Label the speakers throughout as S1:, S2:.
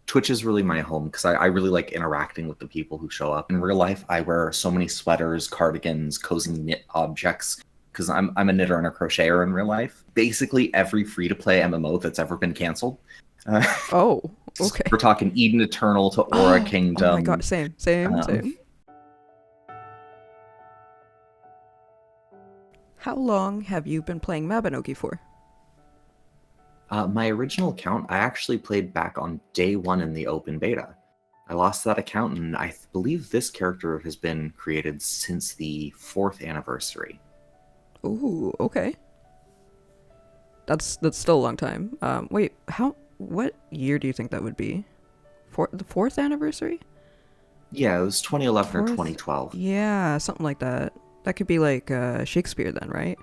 S1: Twitch is really my home because I really like interacting with the people who show up. In real life, I wear so many sweaters, cardigans, cozy knit objects because I'm a knitter and a crocheter in real life. Basically, every free-to-play MMO that's ever been canceled. Uh,
S2: Oh, okay.
S1: we're talking Eden Eternal to Aura
S2: Oh my god,
S1: Kingdom.
S2: same. How long have you been playing Mabinogi for?
S1: My original account, I actually played back on day one in the open beta. I lost that account, and I believe this character has been created since the 4th anniversary.
S2: Ooh, okay. That's still a long time. Wait, what year do you think that would be? The 4th anniversary?
S1: Yeah, it was 2011 or
S2: Fourth?
S1: 2012.
S2: Yeah, something like that. That could be like Shakespeare then, right?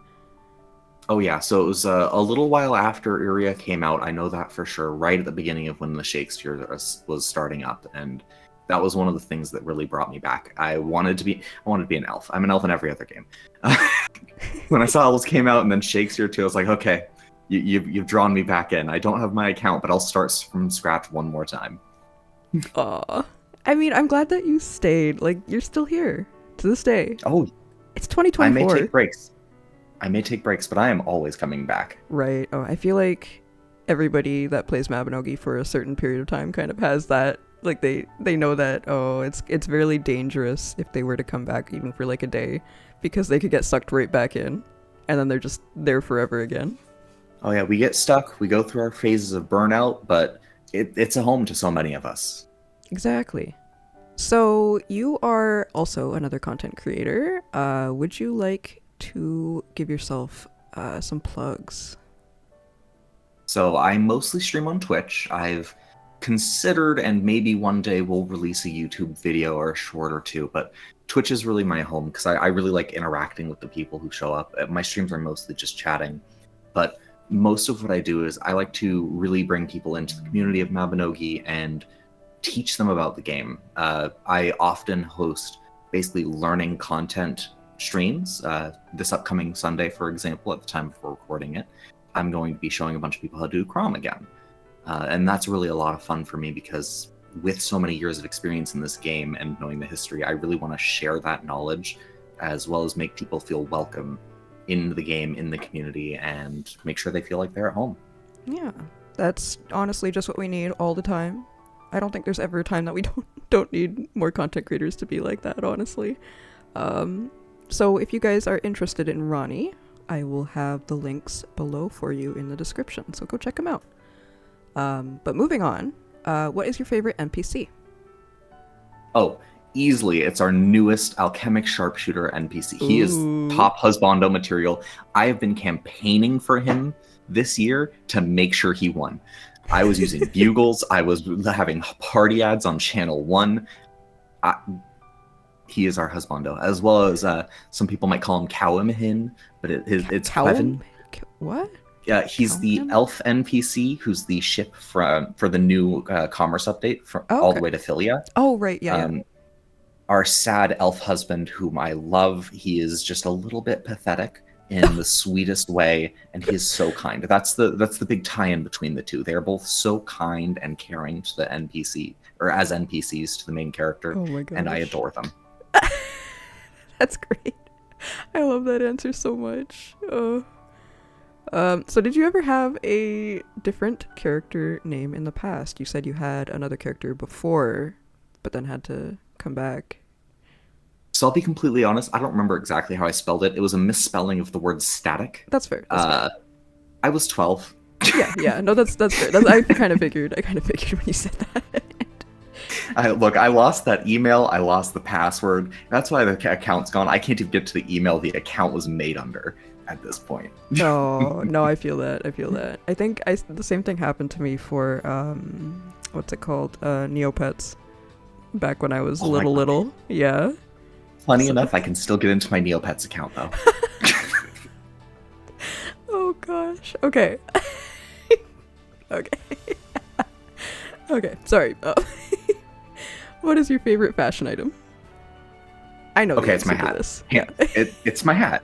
S1: Oh yeah, so it was a little while after Iria came out. I know that for sure. Right at the beginning of when the Shakespeare was starting up, and that was one of the things that really brought me back. I wanted to be an elf. I'm an elf in every other game. When I saw elves came out and then Shakespeare too, I was like, okay, you've drawn me back in. I don't have my account, but I'll start from scratch one more time.
S2: Aw. I mean, I'm glad that you stayed. Like, you're still here to this day.
S1: Oh,
S2: It's
S1: I may
S2: 2024.
S1: take breaks. But I am always coming back.
S2: Right. Oh, I feel like everybody that plays Mabinogi for a certain period of time kind of has that. Like they know that it's really dangerous if they were to come back even for like a day, because they could get sucked right back in, and then they're just there forever again.
S1: Oh yeah, we get stuck. We go through our phases of burnout, but it's a home to so many of us.
S2: Exactly. So you are also another content creator. Would you like to give yourself some plugs?
S1: So I mostly stream on Twitch. I've considered, and maybe one day we'll release a YouTube video or a short or two, but Twitch is really my home because I really like interacting with the people who show up. My streams are mostly just chatting, but most of what I do is I like to really bring people into the community of Mabinogi and teach them about the game. I often host basically learning content streams. This upcoming Sunday, for example, at the time of recording it, I'm going to be showing a bunch of people how to do Crom again. And that's really a lot of fun for me because with so many years of experience in this game and knowing the history, I really want to share that knowledge as well as make people feel welcome in the game, in the community, and make sure they feel like they're at home.
S2: Yeah, that's honestly just what we need all the time. I don't think there's ever a time that we don't need more content creators to be like that, honestly. So if you guys are interested in Ronnie, I will have the links below for you in the description, so go check them out. But moving on, what is your favorite NPC?
S1: Oh, easily, it's our newest alchemic sharpshooter NPC. He is top husbando material. I have been campaigning for him this year to make sure he won. I was using bugles. I was having party ads on Channel 1. He is our husbando, as well as some people might call him Cowimihin, but it's Clevin.
S2: What?
S1: Yeah, he's the elf NPC who's the ship for the new commerce update all the way to Philia.
S2: Oh, right, yeah.
S1: Our sad elf husband, whom I love, he is just a little bit pathetic in the sweetest way, and he is so kind. That's the big tie-in between the two. They are both so kind and caring to the NPC, or as NPCs to the main character, and I adore them.
S2: That's great. I love that answer so much. So did you ever have a different character name in the past? You said you had another character before, but then had to come back.
S1: So I'll be completely honest, I don't remember exactly how I spelled it. It was a misspelling of the word static.
S2: That's fair. Fair.
S1: I was 12.
S2: Yeah. No, that's fair. I kind of figured when you said that.
S1: I lost that email. I lost the password. That's why the account's gone. I can't even get to the email the account was made under at this point.
S2: No, I feel that. I think the same thing happened to me for what's it called? Neopets. Back when I was little. Yeah.
S1: Funny enough, I can still get into my Neopets account though.
S2: Oh gosh. Okay. Okay. Sorry. What is your favorite fashion item? I know the
S1: Okay, it's my
S2: answer to
S1: hat.
S2: this.
S1: Yeah, it's my hat.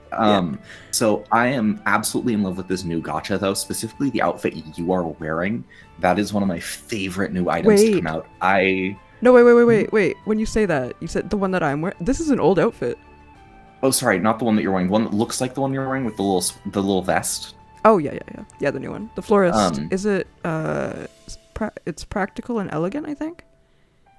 S1: So I am absolutely in love with this new gacha, though. Specifically, the outfit you are wearing. That is one of my favorite new items to come out.
S2: No, wait. When you say that, you said the one that I'm wearing. This is an old outfit.
S1: Oh, sorry, not the one that you're wearing. The one that looks like the one you're wearing with the little vest.
S2: Oh yeah. Yeah, the new one. The florist.
S1: Um,
S2: Is it? It's practical and elegant, I think.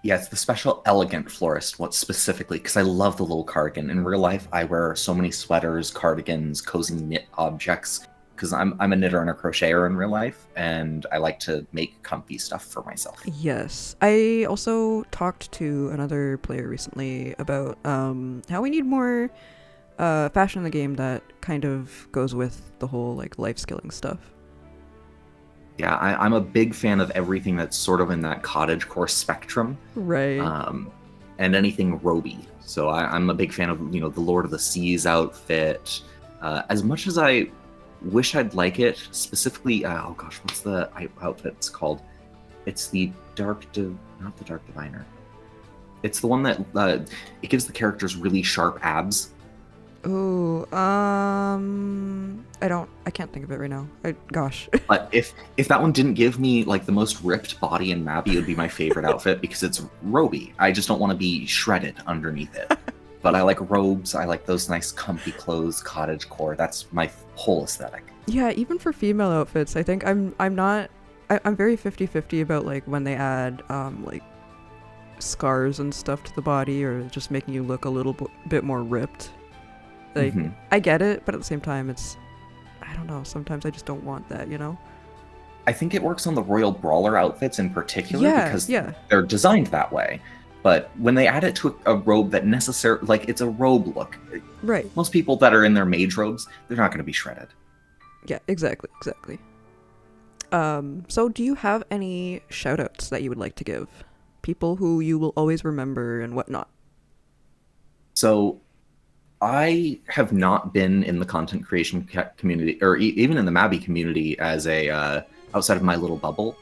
S1: Yeah, it's the special elegant florist. What specifically? Because I love the little cardigan. In real life, I wear so many sweaters, cardigans, cozy knit objects. Because I'm a knitter and a crocheter in real life, and I like to make comfy stuff for myself.
S2: Yes, I also talked to another player recently about how we need more fashion in the game that kind of goes with the whole like life skilling stuff.
S1: Yeah, I'm a big fan of everything that's sort of in that cottagecore spectrum.
S2: Right.
S1: And anything roby. So I'm a big fan of, the Lord of the Seas outfit. As much as I wish I'd like it, specifically, oh gosh, what's the outfit it's called? It's the not the Dark Diviner. It's the one that it gives the characters really sharp abs.
S2: Oh, I can't think of it right now. Gosh.
S1: But if that one didn't give me like the most ripped body in Mabby, it would be my favorite outfit because it's roby. I just don't want to be shredded underneath it. But I like robes. I like those nice comfy clothes, cottage core. That's my whole aesthetic.
S2: Yeah, even for female outfits, I think I'm very 50-50 about like when they add like scars and stuff to the body or just making you look a little bit more ripped. Like, I get it, but at the same time, I don't know, sometimes I just don't want that,
S1: I think it works on the Royal Brawler outfits in particular because
S2: yeah.
S1: they're designed that way. But when they add it to a robe that necessarily, like, it's a robe look.
S2: Right.
S1: Most people that are in their mage robes, they're not going to be shredded.
S2: Yeah, exactly. So do you have any shout-outs that you would like to give? People who you will always remember and whatnot?
S1: So I have not been in the content creation community, or even in the Mabby community as outside of my little bubble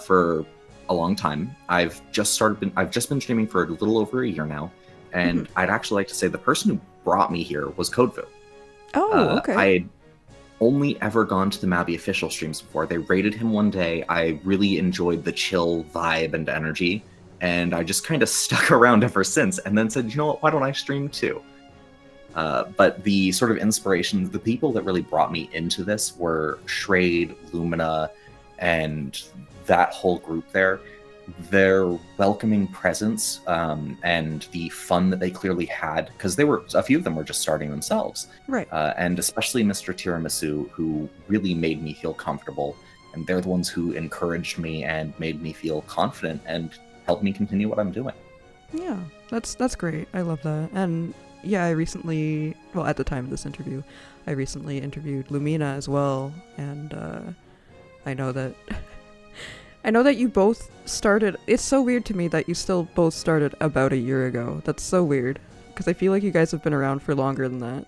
S1: for a long time. I've just been streaming for a little over a year now, and I'd actually like to say the person who brought me here was Codevu.
S2: Oh, okay.
S1: I had only ever gone to the Mabby official streams before. They raided him one day. I really enjoyed the chill vibe and energy, and I just kind of stuck around ever since, and then said, you know what, why don't I stream too? But the sort of inspiration, the people that really brought me into this were Shrade, Lumina, and that whole group there. Their welcoming presence and the fun that they clearly had, because a few of them were just starting themselves.
S2: Right.
S1: And especially Mr. Tiramisu, who really made me feel comfortable. And they're the ones who encouraged me and made me feel confident and helped me continue what I'm doing.
S2: Yeah, that's great. I love that. And yeah, at the time of this interview, I recently interviewed Lumina as well, and I know that you both started. It's so weird to me that you still both started about a year ago. That's so weird, because I feel like you guys have been around for longer than that.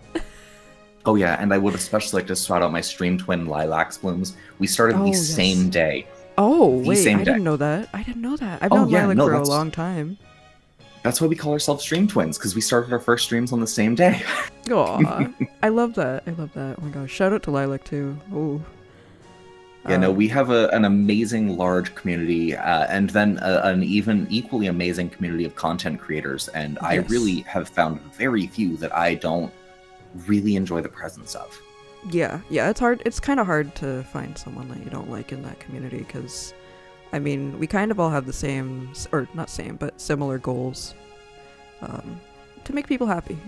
S1: Oh yeah, and I would especially like to shout out my stream twin Lilacs Blooms. We started the same day.
S2: Oh wait, I didn't know that. I've known Lilac for a long time.
S1: That's why we call ourselves stream twins, because we started our first streams on the same day.
S2: Aw, I love that. Oh my gosh, shout out to Lilac too. Oh.
S1: Yeah, no, we have an amazing large community, and then an even equally amazing community of content creators, and I really have found very few that I don't really enjoy the presence of.
S2: Yeah, it's hard. It's kind of hard to find someone that you don't like in that community, because I mean, we kind of all have the same, or not same, but similar goals to make people happy,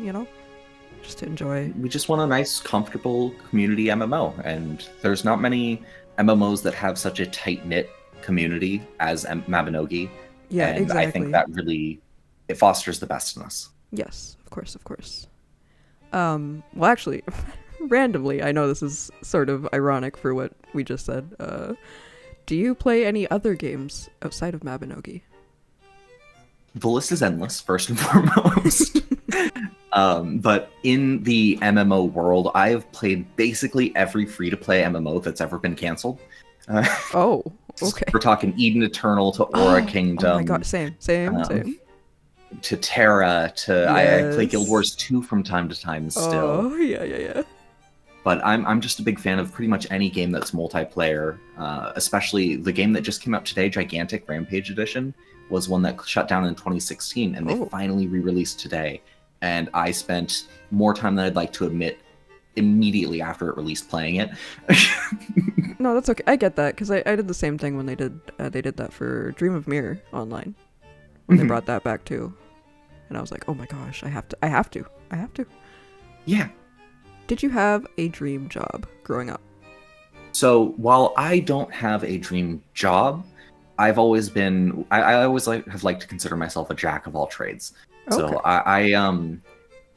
S2: just to enjoy.
S1: We just want a nice, comfortable community MMO, and there's not many MMOs that have such a tight-knit community as Mabinogi.
S2: Yeah,
S1: and
S2: exactly.
S1: I think that really, it fosters the best in us.
S2: Yes, of course. Well, actually, randomly, I know this is sort of ironic for what we just said. Do you play any other games outside of Mabinogi?
S1: The list is endless, first and foremost. But in the MMO world, I have played basically every free-to-play MMO that's ever been canceled.
S2: Oh, okay.
S1: We're talking Eden Eternal to Aura Kingdom.
S2: Oh my god, same.
S1: to Terra to I play Guild
S2: Yes.
S1: Wars 2 from time to time still.
S2: Oh, yeah.
S1: But I'm just a big fan of pretty much any game that's multiplayer, especially the game that just came out today, Gigantic Rampage Edition, was one that shut down in 2016, and they
S2: Oh.
S1: finally re-released today. And I spent more time than I'd like to admit immediately after it released playing it.
S2: No, that's okay. I get that, because I did the same thing when they did that for Dream of Mirror online, when they brought that back too. And I was like, oh my gosh, I have to.
S1: Yeah.
S2: Did you have a dream job growing up?
S1: So while I don't have a dream job, I've always been I always have liked to consider myself a jack of all trades. So
S2: Okay.
S1: I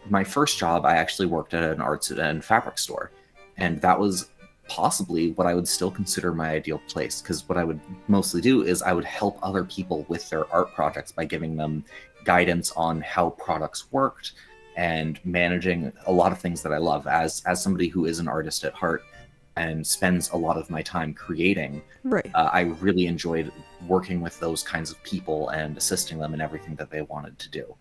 S1: my first job I actually worked at an arts and fabric store, and that was possibly what I would still consider my ideal place, because what I would mostly do is I would help other people with their art projects by giving them guidance on how products worked and managing a lot of things that I love as somebody who is an artist at heart and spends a lot of my time creating.
S2: Right.
S1: I really enjoyed working with those kinds of people and assisting them in everything that they wanted to do.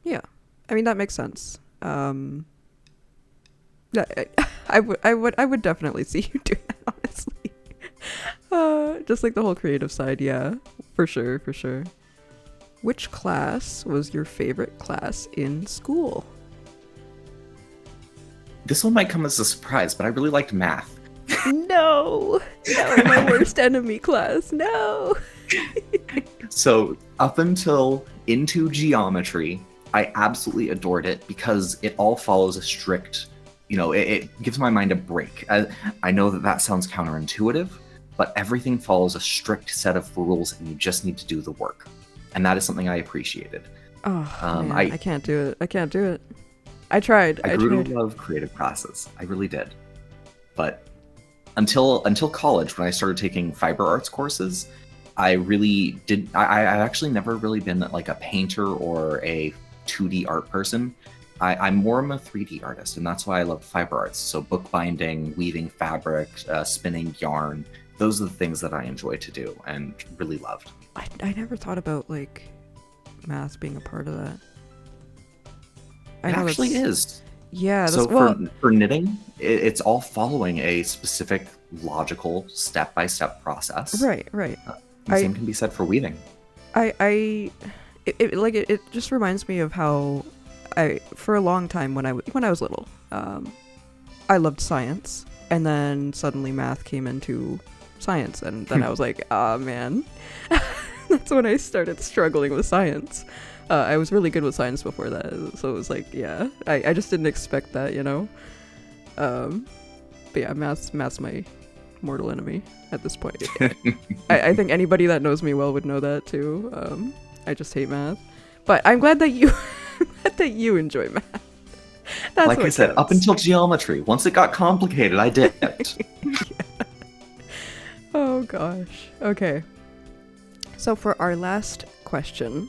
S2: Yeah. I mean, that makes sense. Yeah, I would definitely see you do that, honestly. Just like the whole creative side, yeah. For sure. Which class was your favorite class in school?
S1: This one might come as a surprise, but I really liked math.
S2: No, my worst enemy class. No.
S1: So up until into geometry, I absolutely adored it because it all follows a strict, it gives my mind a break. I know that sounds counterintuitive, but everything follows a strict set of rules and you just need to do the work. And that is something I appreciated.
S2: Oh, man, I can't do it. I tried.
S1: I grew to love creative classes. I really did. But until college, when I started taking fiber arts courses, I really did. I've actually never really been like a painter or a 2D art person. I'm more of a 3D artist, and that's why I love fiber arts. So bookbinding, weaving fabric, spinning yarn. Those are the things that I enjoy to do and really loved.
S2: I never thought about like math being a part of that.
S1: It actually is.
S2: Yeah.
S1: So for knitting, it's all following a specific logical step-by-step process.
S2: Right.
S1: The same can be said for weaving.
S2: It just reminds me of how for a long time when I was little, I loved science, and then suddenly math came into science, and then I was like, ah, man. That's when I started struggling with science. I was really good with science before that, so it was like, yeah, I just didn't expect that, But yeah, math's my mortal enemy at this point. I think anybody that knows me well would know that too. I just hate math, but I'm glad that you enjoy math. That's
S1: like I said,
S2: counts.
S1: up until geometry. Once it got complicated, I dipped.
S2: Yeah. Oh gosh. Okay. So for our last question,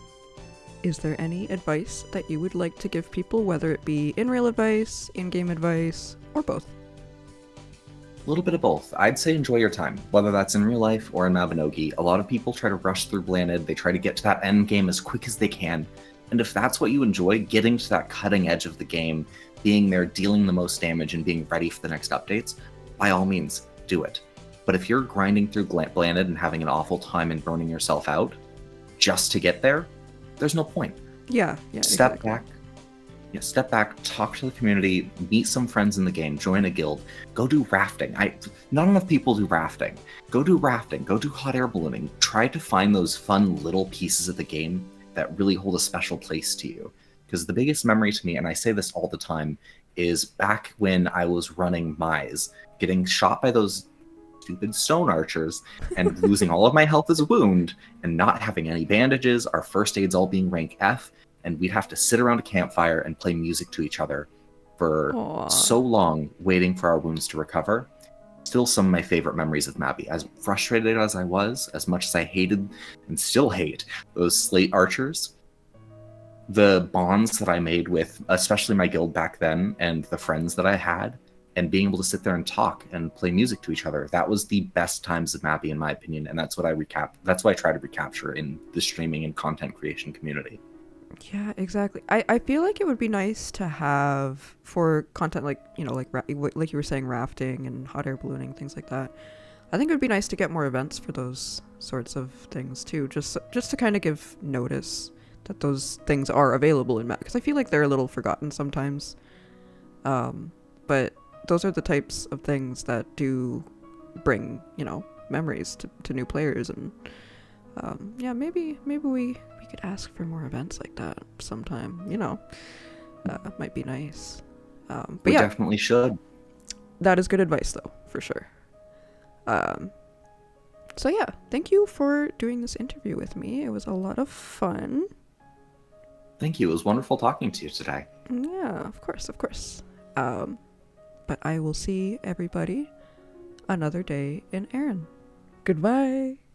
S2: is there any advice that you would like to give people, whether it be in-real advice, in-game advice, or both?
S1: A little bit of both. I'd say enjoy your time, whether that's in real life or in Mabinogi. A lot of people try to rush through Blanded. They try to get to that end game as quick as they can. And if that's what you enjoy, getting to that cutting edge of the game, being there, dealing the most damage, and being ready for the next updates, by all means, do it. But if you're grinding through Blanded and having an awful time and burning yourself out just to get there, there's no point.
S2: Yeah.
S1: Step
S2: exactly.
S1: back. Yeah, step back, talk to the community, meet some friends in the game, join a guild, go do rafting. Not enough people do rafting. Go do rafting, go do hot air ballooning. Try to find those fun little pieces of the game that really hold a special place to you. Because the biggest memory to me, and I say this all the time, is back when I was running Mise, getting shot by those stupid stone archers and losing all of my health as a wound and not having any bandages, our first aids all being rank F, and we'd have to sit around a campfire and play music to each other for so long, waiting for our wounds to recover. Still some of my favorite memories of Mabby. As frustrated as I was, as much as I hated and still hate those slate archers, the bonds that I made with especially my guild back then and the friends that I had, and being able to sit there and talk and play music to each other, that was the best times of Mabby in my opinion, and that's what I try to recapture in the streaming and content creation community.
S2: Yeah, exactly. I feel like it would be nice to have for content like, you know, like you were saying, rafting and hot air ballooning, things like that. I think it would be nice to get more events for those sorts of things too, just to kind of give notice that those things are available in Mac, because I feel like they're a little forgotten sometimes. But those are the types of things that do bring, you know, memories to new players, and yeah, maybe we could ask for more events like that sometime. You know, might be nice. But
S1: We
S2: yeah,
S1: definitely should.
S2: that is good advice though, for sure. Um, so yeah, thank you for doing this interview with me. It was a lot of fun.
S1: Thank you. It was wonderful talking to you today.
S2: Yeah, of course, of course. But I will see everybody another day in Erinn. Goodbye.